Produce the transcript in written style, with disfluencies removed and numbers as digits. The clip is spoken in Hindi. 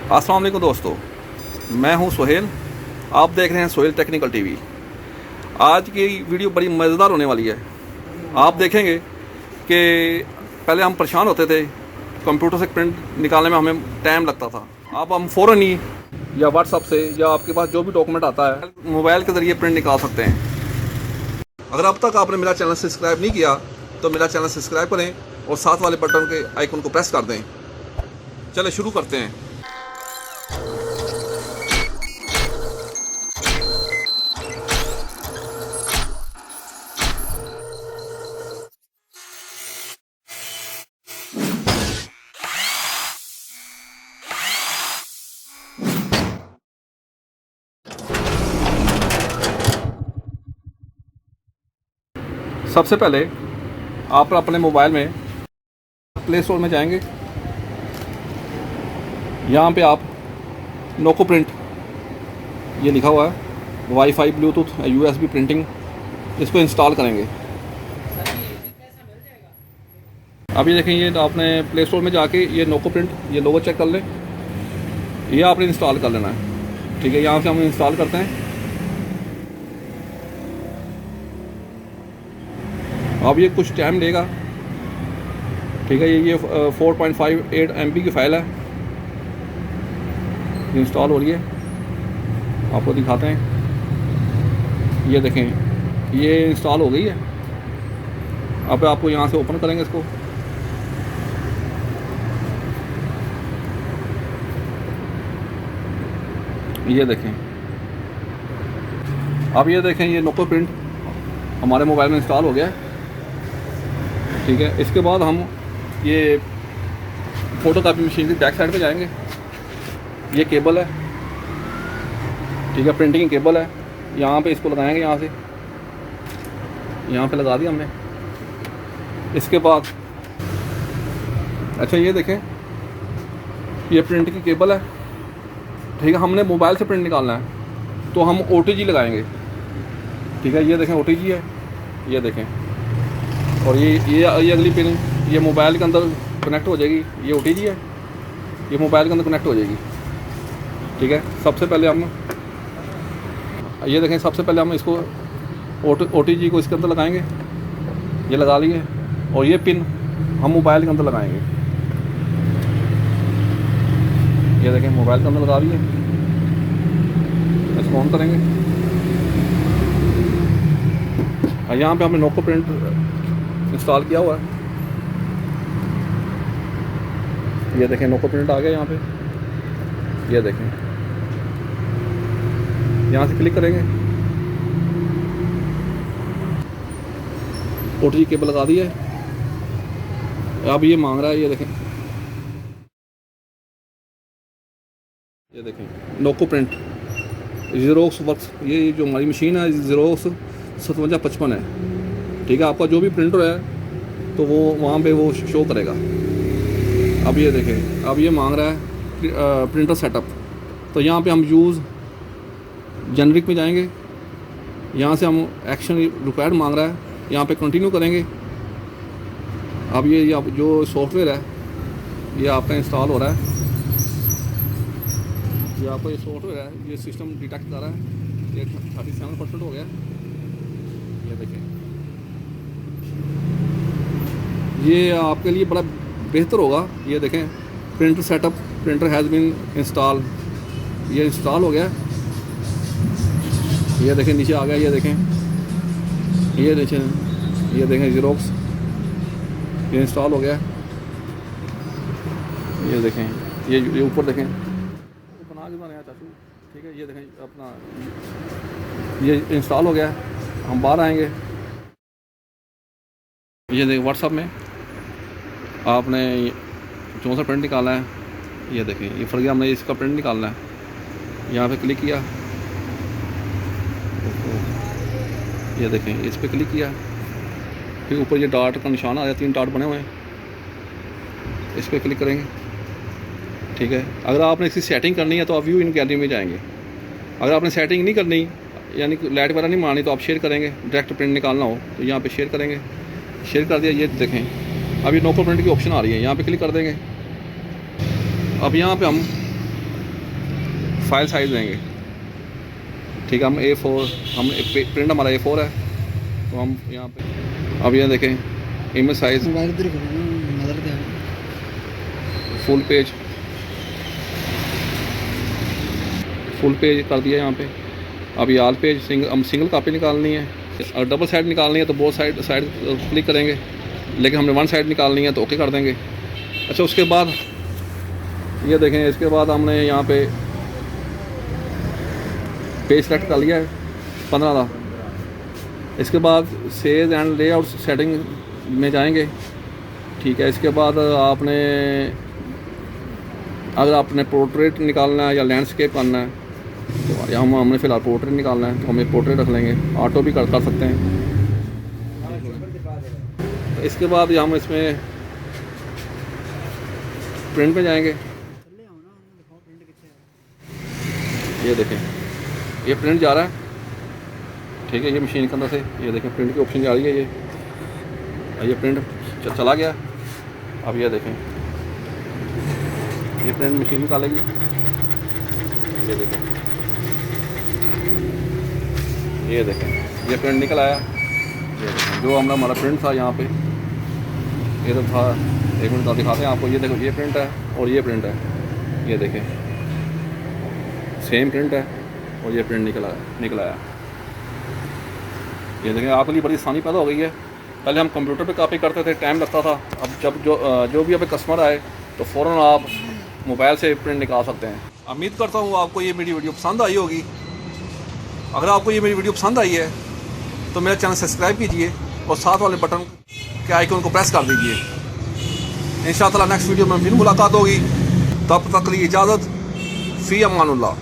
अस्सलाम वालेकुम दोस्तों, मैं हूं सोहेल। आप देख रहे हैं सोहेल टेक्निकल टीवी। आज की वीडियो बड़ी मज़ेदार होने वाली है। आप देखेंगे कि पहले हम परेशान होते थे, कंप्यूटर से प्रिंट निकालने में हमें टाइम लगता था। अब हम फ़ौरन ही या व्हाट्सअप से या आपके पास जो भी डॉक्यूमेंट आता है मोबाइल के ज़रिए प्रिंट निकाल सकते हैं। अगर अब तक आपने मेरा चैनल सब्सक्राइब नहीं किया तो मेरा चैनल सब्सक्राइब करें और साथ वाले बटन के आइकन को प्रेस कर दें। चले शुरू करते हैं। सबसे पहले आप अपने मोबाइल में प्ले स्टोर में जाएंगे। यहाँ पे आप नोको प्रिंट ये लिखा हुआ है, वाईफाई ब्लूटूथ यूएसबी प्रिंटिंग, इसको इंस्टॉल करेंगे। अभी देखें, ये आपने प्ले स्टोर में जाके ये नोको प्रिंट ये लोगो चेक कर लें, ये आपने इंस्टॉल कर लेना है। ठीक है, यहाँ से हम इंस्टॉल करते हैं। अब ये कुछ टाइम लेगा। ठीक है, ये 4.58 MB की फ़ाइल है, इंस्टॉल हो रही है। आपको दिखाते हैं, ये देखें ये इंस्टॉल हो गई है। अब आपको यहाँ से ओपन करेंगे इसको। ये देखें, अब ये देखें ये नोको प्रिंट हमारे मोबाइल में इंस्टॉल हो गया है। ठीक है, इसके बाद हम ये फ़ोटो कापी मशीन की बैक साइड पे जाएंगे। ये केबल है, ठीक है, प्रिंटिंग की केबल है। यहाँ पे इसको लगाएंगे, यहाँ से यहाँ पे लगा दिया हमने। इसके बाद अच्छा ये देखें, ये प्रिंट की केबल है। ठीक है, हमने मोबाइल से प्रिंट निकालना है तो हम OTG लगाएंगे। ठीक है, ये देखें OTG है, ये देखें। और ये अगली पिन ये मोबाइल के अंदर कनेक्ट हो जाएगी। ये OTG है, ये मोबाइल के अंदर कनेक्ट हो जाएगी। ठीक है, सबसे पहले हम ये देखें, सबसे पहले हम इसको OTG को इसके अंदर लगाएंगे। ये लगा लिए, और ये पिन हम मोबाइल के अंदर लगाएंगे। ये देखें मोबाइल के अंदर लगा लिए, इसको ऑन करेंगे। यहाँ पे हमने नोको प्रिंट इंस्टॉल किया हुआ है। ये देखें नोको प्रिंट आ गया यहाँ पे। ये देखें, यहाँ से क्लिक करेंगे, OTG केबल लगा दी है। अब ये मांग रहा है, ये देखें, ये देखें नोको प्रिंट ज़ेरोक्स वर्क्स। ये जो हमारी मशीन है ज़ेरोक्स 5755 है। ठीक है, आपका जो भी प्रिंटर है तो वो वहाँ पे वो शो करेगा। अब ये देखें, अब ये मांग रहा है प्रिंटर सेटअप। तो यहाँ पे हम यूज़ जेनरिक में जाएंगे। यहाँ से हम एक्शन रिक्वायर्ड मांग रहा है, यहाँ पे कंटिन्यू करेंगे। अब ये जो सॉफ्टवेयर है ये आपका इंस्टॉल हो रहा है। ये आपका ये सॉफ्टवेयर है, ये सिस्टम डिटेक्ट कर रहा है। ये 37% हो गया। ये देखें, ये आपके लिए बड़ा बेहतर होगा। ये देखें printer setup, printer has been install, ये इंस्टॉल हो गया। ये देखें नीचे आ गया। ये देखें, ये देखें ज़ेरोक्स, ये इंस्टॉल हो गया। ये देखें, ये ऊपर देखें, बना के बनाया चाचू। ठीक है, ये देखें अपना ये इंस्टॉल हो गया। हम बाहर आएंगे। ये देखें व्हाट्सएप में आपने जो सा प्रिंट निकाला है, ये देखें, ये फर्क हमने इसका प्रिंट निकालना है। यहाँ पे क्लिक किया, ये देखें इस पे क्लिक किया, फिर ऊपर ये डॉट का निशान आ गया, 3 डॉट बने हुए हैं, इस पे क्लिक करेंगे। ठीक है, अगर आपने इसकी सेटिंग करनी है तो आप व्यू इन गैलरी में जाएंगे। अगर आपने सेटिंग नहीं करनी, यानी लाइट वगैरह नहीं मारनी, तो आप शेयर करेंगे। डायरेक्ट प्रिंट निकालना हो तो यहाँ पे शेयर करेंगे। शेयर कर दिया, ये देखें अभी नोको प्रिंट की ऑप्शन आ रही है, यहाँ पे क्लिक कर देंगे। अब यहाँ पे हम फाइल साइज़ देंगे। ठीक है, हम A4, हम प्रिंट हमारा A4 है, तो हम यहाँ पे अब ये देखें इमेज साइज़ फुल पेज कर दिया यहाँ पे। अब ये ऑल पेज हम सिंगल कापी निकालनी है, और डबल साइड निकालनी है तो बोथ साइड क्लिक करेंगे, लेकिन हमने वन साइड निकालनी है तो ओके कर देंगे। अच्छा, उसके बाद ये देखें, इसके बाद हमने यहाँ पे पेज सेलेक्ट कर लिया है 15 का। इसके बाद सेव एंड लेआउट सेटिंग में जाएंगे। ठीक है, इसके बाद आपने अगर आपने पोर्ट्रेट निकालना है या लैंडस्केप करना है तो यहाँ हमने फ़िलहाल पोर्ट्रेट निकालना है तो हमें पोर्ट्रेट रख लेंगे, ऑटो भी कर सकते हैं। तो इसके बाद हम इसमें प्रिंट में जाएंगे। ये देखें, ये प्रिंट जा रहा है। ठीक है, ये मशीन के अंदर से ये देखें प्रिंट की ऑप्शन जा रही है। ये प्रिंट चला गया। अब ये देखें, ये प्रिंट मशीन निकालेगी। ये देखें, ये प्रिंट निकल आया। ये देखें, जो हमारा प्रिंट था यहाँ पे, ये तो था, 1 मिनट का दिखाते हैं आपको। ये देखो, ये प्रिंट है और ये प्रिंट है। ये देखें, सेम प्रिंट है और ये प्रिंट निकल आया। ये देखें, आपके लिए बड़ी आसानी पैदा हो गई है। पहले हम कंप्यूटर पे कॉपी करते थे, टाइम लगता था। अब जब जो भी अब कस्टमर आए तो फ़ौरन आप मोबाइल से प्रिंट निकाल सकते हैं। उम्मीद करता हूँ आपको ये मेरी वीडियो पसंद आई होगी। अगर आपको ये मेरी वीडियो पसंद आई है तो मेरा चैनल सब्सक्राइब कीजिए और साथ वाले बटन के आइकन को प्रेस कर दीजिए। इंशाअल्लाह नेक्स्ट वीडियो में फिर मुलाकात होगी। तब तक के लिए इजाज़त। फ़ी अमानुल्लाह।